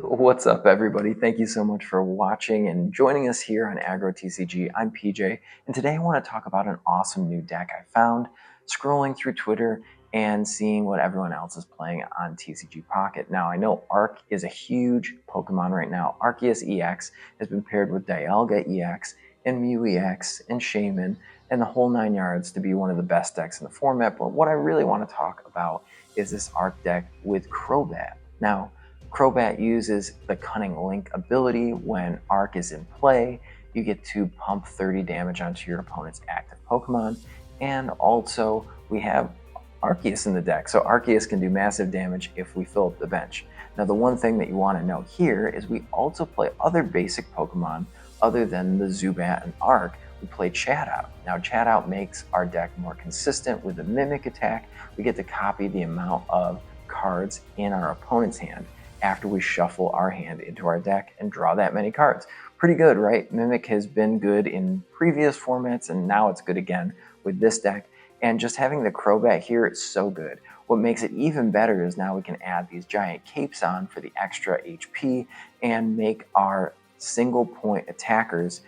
What's up, everybody? Thank you so much for watching and joining us here on AgroTCG. I'm PJ, and today I want to talk about an awesome new deck I found scrolling through Twitter and seeing what everyone else is playing on TCG Pocket. Now, I know Arc is a huge Pokemon right now. Arceus EX has been paired with Dialga EX and Mew EX and Shaman and the whole 9 yards to be one of the best decks in the format. But what I really want to talk about is this Arc deck with Crobat. Now, Crobat uses the Cunning Link ability. When Arc is in play, you get to pump 30 damage onto your opponent's active Pokemon. And also, we have Arceus in the deck, so Arceus can do massive damage if we fill up the bench. Now, the one thing that you want to know here is we also play other basic Pokemon other than the Zubat and Arc. We play Chatot. Now, Chatot makes our deck more consistent with the Mimic attack. We get to copy the amount of cards in our opponent's hand after we shuffle our hand into our deck and draw that many cards. Pretty good, right? Mimic has been good in previous formats, and now it's good again with this deck. And just having the Crobat here is so good. What makes it even better is now we can add these giant capes on for the extra HP and make our single point attackers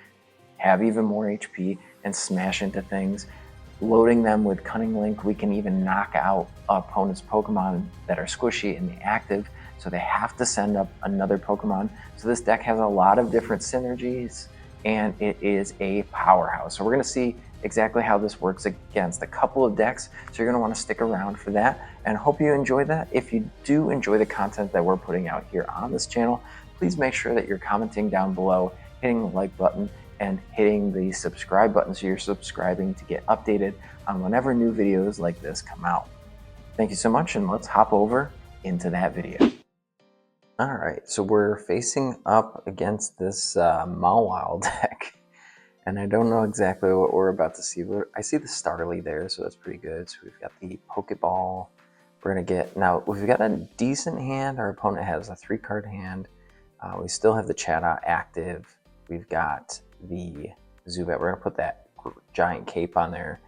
have even more HP and smash into things. Loading them with Cunning Link, we can even knock out opponents' Pokemon that are squishy in the active, so they have to send up another Pokemon. So this deck has a lot of different synergies, and it is a powerhouse. So we're going to see exactly how this works against a couple of decks, so you're going to want to stick around for that, and hope you enjoy that. If you do enjoy the content that we're putting out here on this channel, please make sure that you're commenting down below, hitting the like button, and hitting the subscribe button so you're subscribing to get updated on whenever new videos like this come out. Thank you so much, and let's hop over into that video. Alright, so we're facing up against this Mawile deck, and I don't know exactly what we're about to see, but I see the Starly there, so that's pretty good. So we've got the Poké Ball. We're going to get, now we've got a decent hand. Our opponent has a 3-card hand. We still have the Chatot active. We've got the Zubat. We're going to put that giant cape on there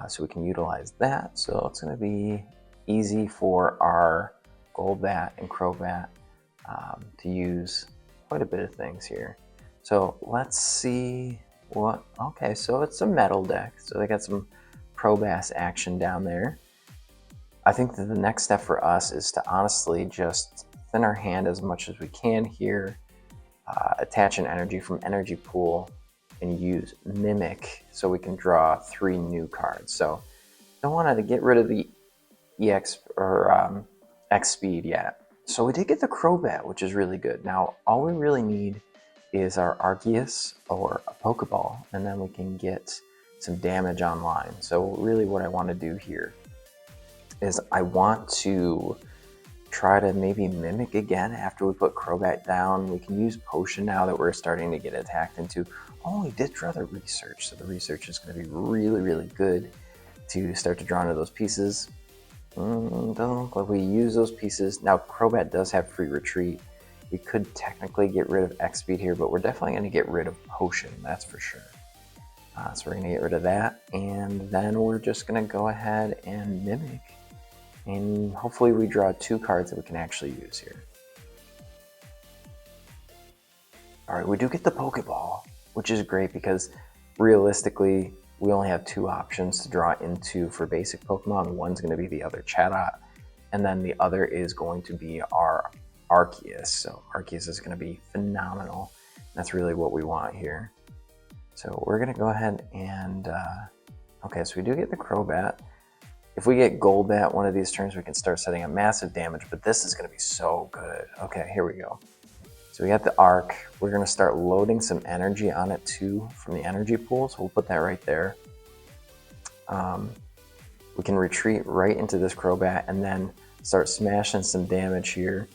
so we can utilize that. So it's going to be easy for our Golbat and Crobat to use quite a bit of things here. So let's see what, okay, so it's a metal deck. So they got some Probass action down there. I think that the next step for us is to honestly just thin our hand as much as we can here, attach an energy from Energy Pool, and use Mimic so we can draw 3 new cards. So don't want to get rid of the EX or X speed yet. So we did get the Crobat, which is really good. Now, all we really need is our Arceus or a Pokeball, and then we can get some damage online. So really what I want to do here is I want to try to maybe Mimic again after we put Crobat down. We can use Potion now that we're starting to get attacked into. Oh, we did draw the Research, so the Research is going to be really, really good to start to draw into those pieces. Doesn't look like we use those pieces. Now, Crobat does have free retreat. We could technically get rid of X speed here, but we're definitely going to get rid of Potion, that's for sure. So we're going to get rid of that, and then we're just going to go ahead and Mimic. And hopefully we draw 2 cards that we can actually use here. Alright, we do get the Pokeball, which is great because realistically, we only have 2 options to draw into for basic Pokemon. One's going to be the other Chatot, and then the other is going to be our Arceus. So Arceus is going to be phenomenal. That's really what we want here. So we're going to go ahead and... okay, so we do get the Crobat. If we get Golbat one of these turns, we can start setting up massive damage, but this is going to be so good. Okay, here we go. So we got the Arc. We're going to start loading some energy on it too from the Energy Pool, so we'll put that right there. We can retreat right into this Crobat and then start smashing some damage here.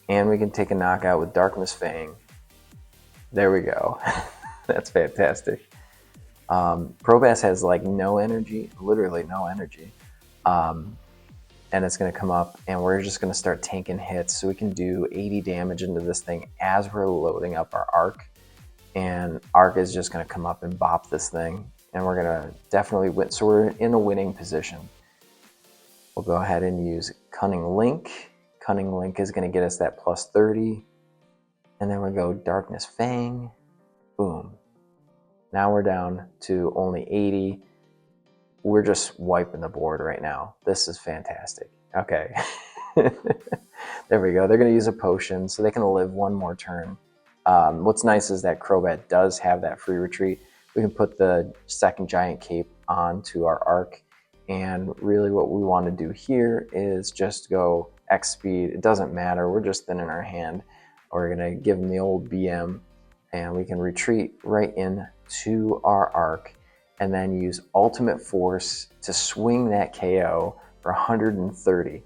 And we can take a knockout with Darkness Fang. There we go. That's fantastic. Probass has like no energy, literally no energy. And it's going to come up and we're just going to start tanking hits. So we can do 80 damage into this thing as we're loading up our Arc. And Arc is just going to come up and bop this thing. And we're going to definitely win. So we're in a winning position. We'll go ahead and use Cunning Link. Cunning Link is going to get us that plus 30. And then we go Darkness Fang. Boom. Now we're down to only 80. We're just wiping the board right now. This is fantastic. Okay. There we go. They're going to use a potion, so they can live one more turn. What's nice is that Crobat does have that free retreat. We can put the second giant cape onto our arc. And really what we want to do here is just go X speed. It doesn't matter. We're just thinning our hand. We're going to give them the old BM, and we can retreat right into our arc and then use Ultimate Force to swing that KO for 130.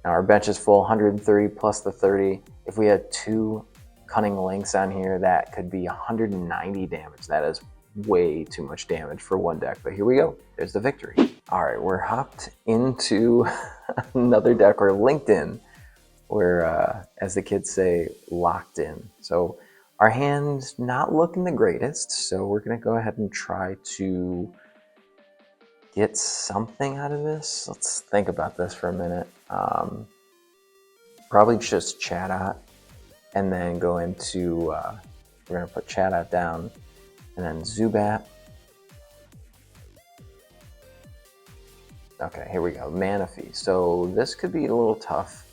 Now our bench is full, 130 plus the 30. If we had 2 Cunning Links on here, that could be 190 damage. That is way too much damage for one deck, but here we go. There's the victory. All right, we're hopped into another deck. We're linked in. We're, as the kids say, locked in. So our hand's not looking the greatest, so we're going to go ahead and try to get something out of this. Let's think about this for a minute. Probably just Chatot, and then go into, we're going to put Chatot down, and then Zubat. Okay, here we go, Manaphy. So this could be a little tough.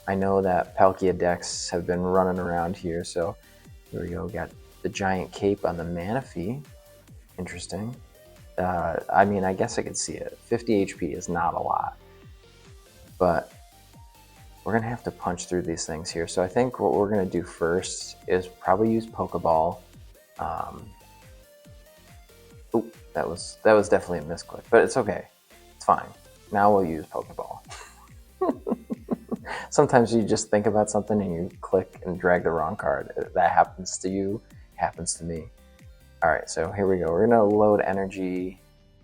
I know that Palkia decks have been running around here, so here we go. Got the giant cape on the Manaphy. Interesting. I mean, I guess I could see it. 50 HP is not a lot, but we're gonna have to punch through these things here. So I think what we're gonna do first is probably use Poké Ball. Oh, that was definitely a misclick, but it's okay. It's fine. Now we'll use Poké Ball. Sometimes you just think about something and you click and drag the wrong card. That happens to you, happens to me. All right, so here we go. We're gonna load energy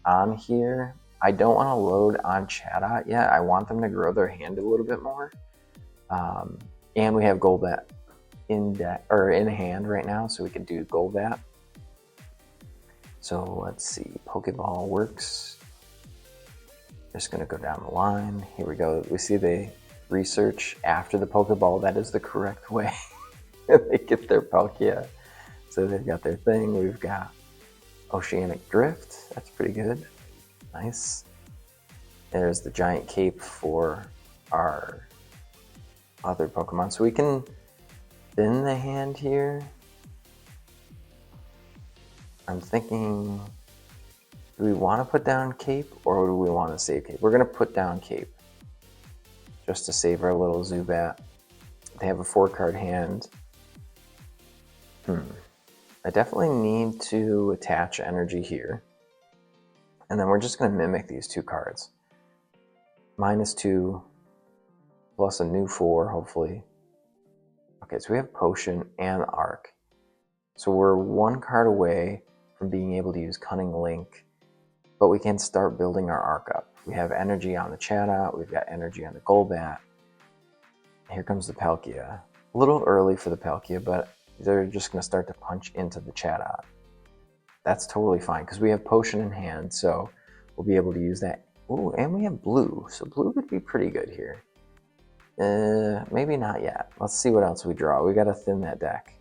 on here. I don't wanna load on Chatot yet. I want them to grow their hand a little bit more. And we have Golbat in hand right now, so we can do Golbat. So let's see, Pokeball works. Just gonna go down the line. Here we go. We see the research after the Pokeball. That is the correct way. They get their Palkia. So they've got their thing. We've got Oceanic Drift. That's pretty good. Nice. There's the giant cape for our other Pokemon. So we can thin the hand here. I'm thinking, do we want to put down cape or do we want to save cape? We're going to put down cape just to save our little Zubat. They have a 4-card hand. I definitely need to attach energy here. And then we're just going to mimic these 2 cards. -2 plus a new 4, hopefully. Okay, so we have Potion and Arc. So we're 1 card away from being able to use Cunning Link, but we can start building our Arc up. We have energy on the Chatot, we've got energy on the Golbat. Here comes the Palkia. A little early for the Palkia, but they're just going to start to punch into the Chatot. That's totally fine, because we have Potion in hand, so we'll be able to use that. Ooh, and we have Blue, so Blue could be pretty good here. Maybe not yet. Let's see what else we draw. We got to thin that deck.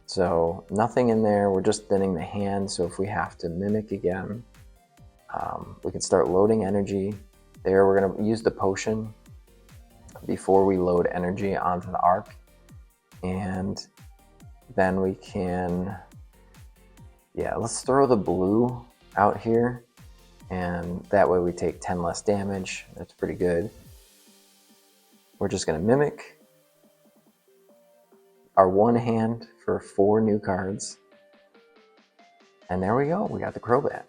So nothing in there. We're just thinning the hand, so if we have to mimic again, we can start loading energy. There, we're going to use the Potion before we load energy onto the Arc. And then we can, yeah, let's throw the Blue out here. And that way we take 10 less damage. That's pretty good. We're just going to mimic our 1 hand for 4 new cards. And there we go. We got the Crobat.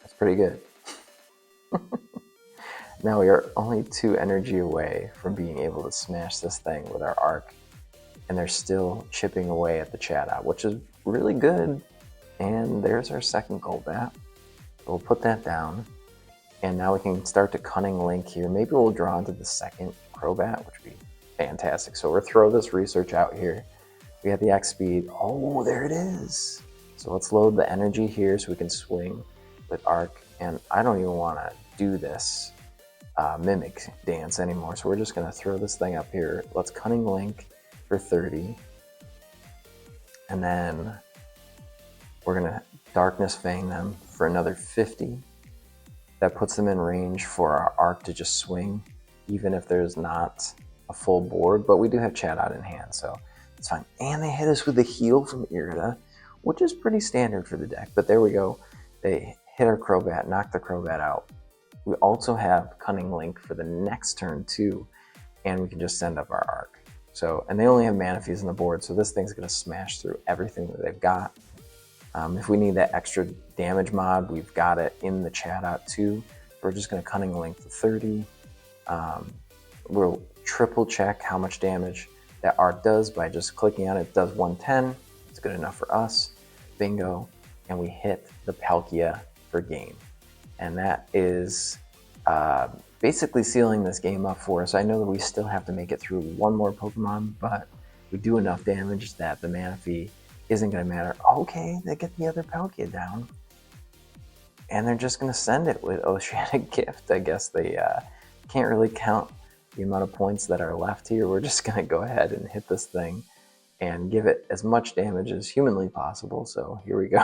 That's pretty good. Now we are only 2 energy away from being able to smash this thing with our Arc. And they're still chipping away at the Chatot, which is really good. And there's our second Golbat. We'll put that down. And now we can start to Cunning Link here. Maybe we'll draw into the second Crobat, which would be fantastic. So we'll throw this research out here. We have the X speed. Oh, there it is. So let's load the energy here so we can swing with Arc. And I don't even want to do this Mimic Dance anymore. So we're just going to throw this thing up here. Let's Cunning Link for 30. And then we're going to Darkness Fang them for another 50. That puts them in range for our Arc to just swing, even if there's not a full board. But we do have Chatot in hand, so it's fine. And they hit us with the heal from Irida, which is pretty standard for the deck. But there we go. They hit our Crobat, knocked the Crobat out. We also have Cunning Link for the next turn too, and we can just send up our Arc. So, and they only have Manaphy's on the board, so this thing's going to smash through everything that they've got. If we need that extra damage mod, we've got it in the Chatot too. We're just going to Cunning Link to 30. We'll triple check how much damage that Arc does by just clicking on it. It does 110. It's good enough for us. Bingo. And we hit the Palkia for game. And that is basically sealing this game up for us. I know that we still have to make it through one more Pokemon, but we do enough damage that the Manaphy isn't going to matter. Okay, they get the other Palkia down. And they're just going to send it with Oceanic Gift. I guess they can't really count the amount of points that are left here. We're just going to go ahead and hit this thing and give it as much damage as humanly possible. So here we go.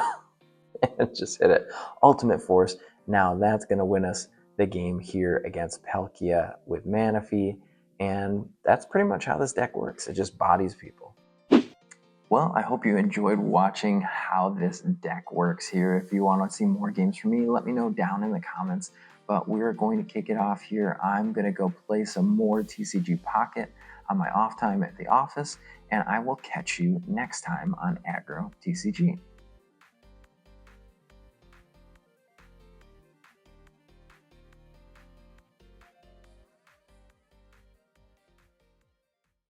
And just hit it. Ultimate Force. Now that's going to win us the game here against Palkia with Manaphy. And that's pretty much how this deck works. It just bodies people. Well, I hope you enjoyed watching how this deck works here. If you want to see more games from me, let me know down in the comments. But we're going to kick it off here. I'm going to go play some more TCG Pocket on my off time at the office, and I will catch you next time on Aggro TCG.